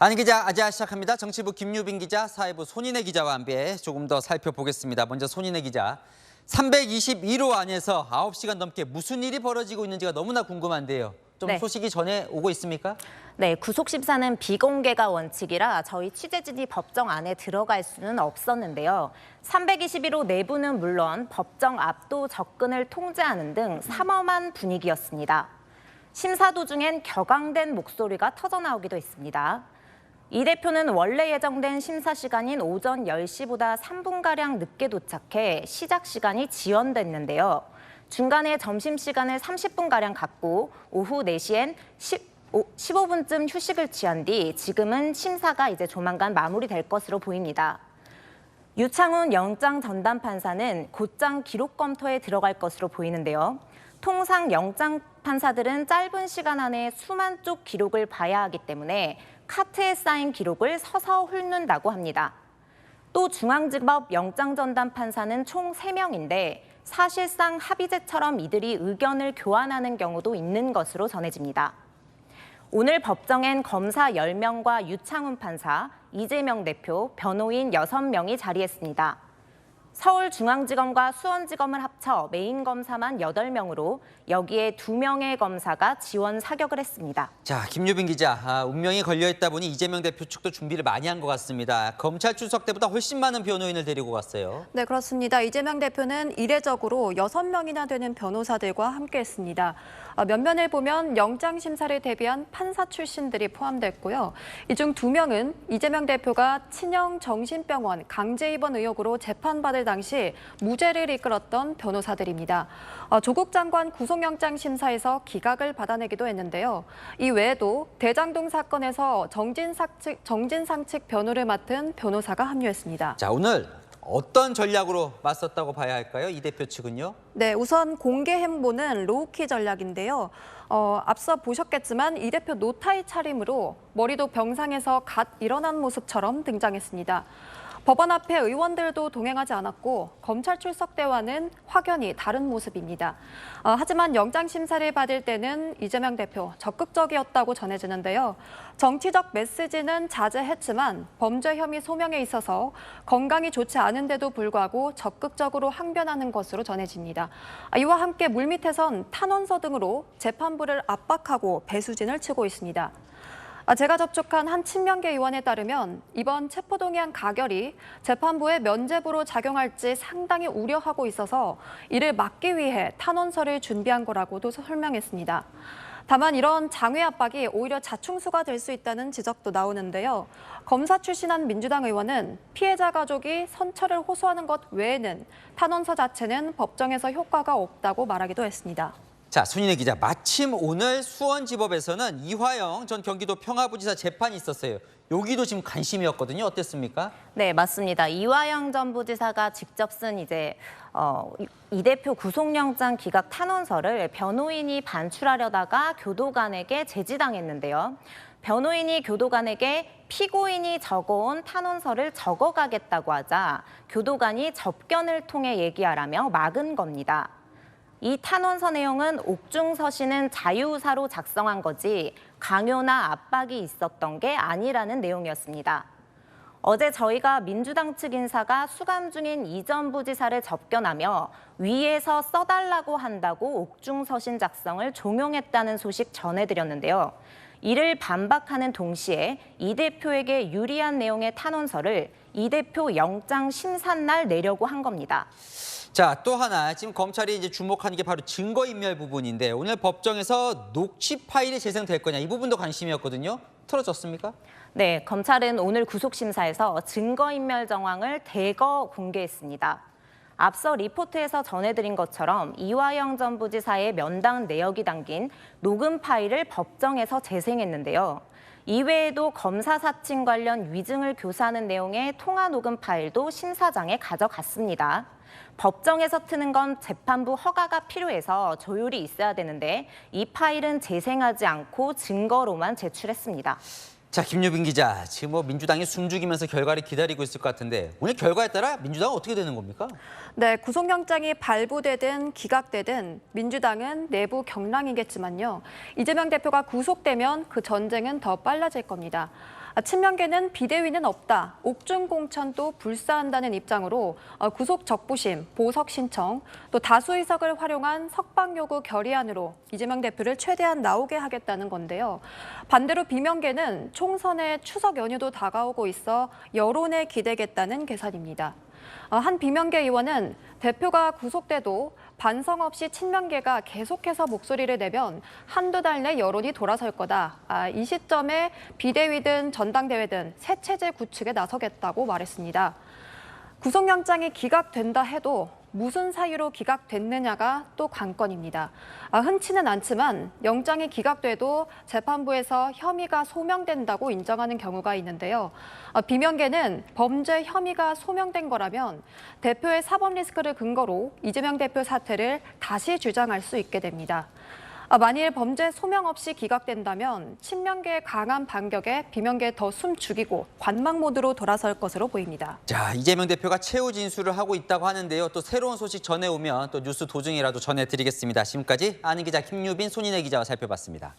한기자 아자 시작합니다. 정치부 김유빈 기자, 사회부 손인혜 기자와 함께 조금 더 살펴보겠습니다. 먼저 손인혜 기자, 321호 안에서 9시간 넘게 무슨 일이 벌어지고 있는지가 너무나 궁금한데요. 좀 네. 소식이 전해 오고 있습니까? 네, 구속심사는 비공개가 원칙이라 저희 취재진이 법정 안에 들어갈 수는 없었는데요. 321호 내부는 물론 법정 앞도 접근을 통제하는 등 삼엄한 분위기였습니다. 심사 도중엔 격앙된 목소리가 터져나오기도 했습니다. 이 대표는 원래 예정된 심사 시간인 오전 10시보다 3분가량 늦게 도착해 시작 시간이 지연됐는데요. 중간에 점심시간을 30분가량 갖고 오후 4시엔 15분쯤 휴식을 취한 뒤 지금은 심사가 이제 조만간 마무리될 것으로 보입니다. 유창훈 영장 전담 판사는 곧장 기록 검토에 들어갈 것으로 보이는데요. 통상 영장 판사들은 짧은 시간 안에 수만 쪽 기록을 봐야 하기 때문에 카트에 쌓인 기록을 서서 훑는다고 합니다. 또 중앙지법 영장 전담 판사는 총 3명인데 사실상 합의제처럼 이들이 의견을 교환하는 경우도 있는 것으로 전해집니다. 오늘 법정엔 검사 10명과 유창훈 판사, 이재명 대표, 변호인 6명이 자리했습니다. 서울중앙지검과 수원지검을 합쳐 메인 검사만 8명으로 여기에 2명의 검사가 지원 사격을 했습니다. 자, 김유빈 기자, 운명이 걸려있다 보니 이재명 대표 측도 준비를 많이 한 것 같습니다. 검찰 출석 때보다 훨씬 많은 변호인을 데리고 갔어요. 네, 그렇습니다. 이재명 대표는 이례적으로 6명이나 되는 변호사들과 함께했습니다. 면면을 보면 영장 심사를 대비한 판사 출신들이 포함됐고요. 이 중 2명은 이재명 대표가 친형 정신병원 강제 입원 의혹으로 재판받을 당시 무죄를 이끌었던 변호사들입니다. 조국 장관 구속영장 심사에서 기각을 받아내기도 했는데요. 이 외에도 대장동 사건에서 정진상 측 변호를 맡은 변호사가 합류했습니다. 자, 오늘 어떤 전략으로 맞섰다고 봐야 할까요? 이 대표 측은요? 네, 우선 공개 행보는 로우키 전략인데요. 앞서 보셨겠지만 이 대표 노타이 차림으로 머리도 병상에서 갓 일어난 모습처럼 등장했습니다. 법원 앞에 의원들도 동행하지 않았고 검찰 출석 때와는 확연히 다른 모습입니다. 하지만 영장 심사를 받을 때는 이재명 대표 적극적이었다고 전해지는데요. 정치적 메시지는 자제했지만 범죄 혐의 소명에 있어서 건강이 좋지 않은데도 불구하고 적극적으로 항변하는 것으로 전해집니다. 이와 함께 물밑에선 탄원서 등으로 재판부를 압박하고 배수진을 치고 있습니다. 제가 접촉한 한 친명계 의원에 따르면 이번 체포동의안 가결이 재판부의 면죄부로 작용할지 상당히 우려하고 있어서 이를 막기 위해 탄원서를 준비한 거라고도 설명했습니다. 다만 이런 장외 압박이 오히려 자충수가 될 수 있다는 지적도 나오는데요. 검사 출신한 민주당 의원은 피해자 가족이 선처를 호소하는 것 외에는 탄원서 자체는 법정에서 효과가 없다고 말하기도 했습니다. 자, 손인혜 기자, 마침 오늘 수원지법에서는 이화영 전 경기도 평화부지사 재판이 있었어요. 여기도 지금 관심이었거든요. 어땠습니까? 네, 맞습니다. 이화영 전 부지사가 직접 쓴 이 대표 구속영장 기각 탄원서를 변호인이 반출하려다가 교도관에게 제지당했는데요. 변호인이 교도관에게 피고인이 적어온 탄원서를 적어가겠다고 하자 교도관이 접견을 통해 얘기하라며 막은 겁니다. 이 탄원서 내용은 옥중서신은 자유의사로 작성한 거지 강요나 압박이 있었던 게 아니라는 내용이었습니다. 어제 저희가 민주당 측 인사가 수감 중인 이 전 부지사를 접견하며 위에서 써달라고 한다고 옥중서신 작성을 종용했다는 소식 전해드렸는데요. 이를 반박하는 동시에 이 대표에게 유리한 내용의 탄원서를 이 대표 영장 심사날 내려고 한 겁니다. 자, 또 하나 지금 검찰이 이제 주목하는 게 바로 증거인멸 부분인데 오늘 법정에서 녹취 파일이 재생될 거냐 이 부분도 관심이었거든요. 틀어졌습니까? 네, 검찰은 오늘 구속심사에서 증거인멸 정황을 대거 공개했습니다. 앞서 리포트에서 전해드린 것처럼 이화영 전 부지사의 면담 내역이 담긴 녹음 파일을 법정에서 재생했는데요. 이외에도 검사 사칭 관련 위증을 교사하는 내용의 통화 녹음 파일도 심사장에 가져갔습니다. 법정에서 트는 건 재판부 허가가 필요해서 조율이 있어야 되는데 이 파일은 재생하지 않고 증거로만 제출했습니다. 자, 김유빈 기자, 지금 민주당이 숨죽이면서 결과를 기다리고 있을 것 같은데 오늘 결과에 따라 민주당은 어떻게 되는 겁니까? 네, 구속영장이 발부되든 기각되든 민주당은 내부 경랑이겠지만요. 이재명 대표가 구속되면 그 전쟁은 더 빨라질 겁니다. 친명계는 비대위는 없다, 옥중 공천도 불사한다는 입장으로 구속 적부심, 보석 신청, 또 다수 의석을 활용한 석방 요구 결의안으로 이재명 대표를 최대한 나오게 하겠다는 건데요. 반대로 비명계는 총선에 추석 연휴도 다가오고 있어 여론에 기대겠다는 계산입니다. 한 비명계 의원은 대표가 구속돼도 반성 없이 친명계가 계속해서 목소리를 내면 한두 달 내 여론이 돌아설 거다. 이 시점에 비대위든 전당대회든 새 체제 구축에 나서겠다고 말했습니다. 구속영장이 기각된다 해도 무슨 사유로 기각됐느냐가 또 관건입니다. 흔치는 않지만 영장이 기각돼도 재판부에서 혐의가 소명된다고 인정하는 경우가 있는데요. 비명계는 범죄 혐의가 소명된 거라면 대표의 사법 리스크를 근거로 이재명 대표 사퇴를 다시 주장할 수 있게 됩니다. 만일 범죄 소명 없이 기각된다면 친명계의 강한 반격에 비명계 더 숨 죽이고 관망 모드로 돌아설 것으로 보입니다. 자, 이재명 대표가 최후 진술을 하고 있다고 하는데요. 또 새로운 소식 전해오면 또 뉴스 도중이라도 전해드리겠습니다. 지금까지 아는 기자 김유빈, 손인혜 기자와 살펴봤습니다.